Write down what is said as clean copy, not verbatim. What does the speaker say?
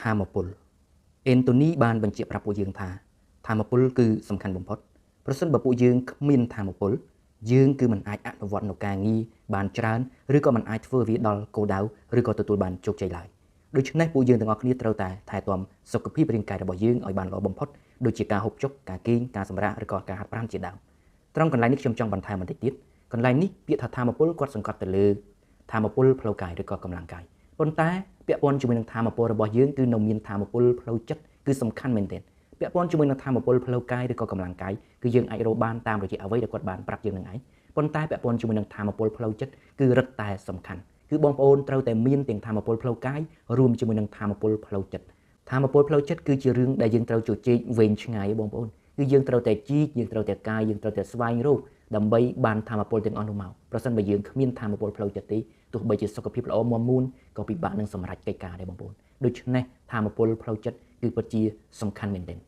ធម្មពលអេនតូនីបានបញ្ជាក់ប្រាប់ពួកយើងថាធម្មពលគឺសំខាន់បំផុតប្រសិនបើពួកយើងគ្មានធម្មពលយើងគឺមិនអាចអនុវត្តនូវការងារបានច្រើនឬក៏មិនអាចធ្វើវាដល់គោលដៅឬក៏ទទួលបានជោគជ័យឡើយដូច្នេះពួកយើងទាំងអស់គ្នាត្រូវតែថែទាំសុខភាពរាងកាយរបស់យើងឲ្យបានល្អបំផុតដូចជាការហូបចុកការគេងការសម្រាកឬក៏ការហាត់ប្រាណជាដើមត្រង់កន្លែងនេះខ្ញុំចង់បន្ថែមបន្តិចទៀតកន្លែងនេះពាក្យថាធម្មពលគាត់សង្កត់ទៅលើធម្មពលផ្លូវកាយឬក៏កម្លាំងកាយប៉ុន្តែពាក់ព័ន្ធជាមួយនឹងធម្មពលរបស់យើងគឺនៅមានធម្មពលផ្លូវចិត្តគឺសំខាន់មែនទែនពាក់ព័ន្ធជាមួយនឹងធម្មពលផ្លូវកាយឬក៏កម្លាំងកាយគឺយើងអាចរកបានតាមរយៈអ្វីដែលគាត់បានប្រាប់យើងនឹងឯងប៉ុន្តែពាក់ព័ន្ធជាមួយនឹងធម្មពលផ្លូវចិត្តគឺរឹតតែសំខាន់គឺបងប្អូនត្រូវតែមានទាំងធម្មពលផ្លូវកាយរួមជាមួយនឹងធម្មពលផ្លូវចិត្តធម្មពលផ្លូវចិត្តគឺជារឿងដែលយើងត្រូវជជែកវែងឆ្ងាយបងប្អូនគឺយើងត្រូវតែជីកយើងត្រូវតែកាយយើងត្រូវតែស្វែងរកដើម្បីបានធម្មពលទាំងអស់នោះមកប្រសិនបើយើងគ្មានធម្មពលផ្លូវចិត្តទេទោះបីជាសុខភាពល្អមាំមួនក៏ពិបាកនឹងសម្រេចកិច្ចការដែរបងប្អូនដូច្នេះធម្មពលផ្លូវចិត្តគឺពិតជាសំខាន់មែនទែន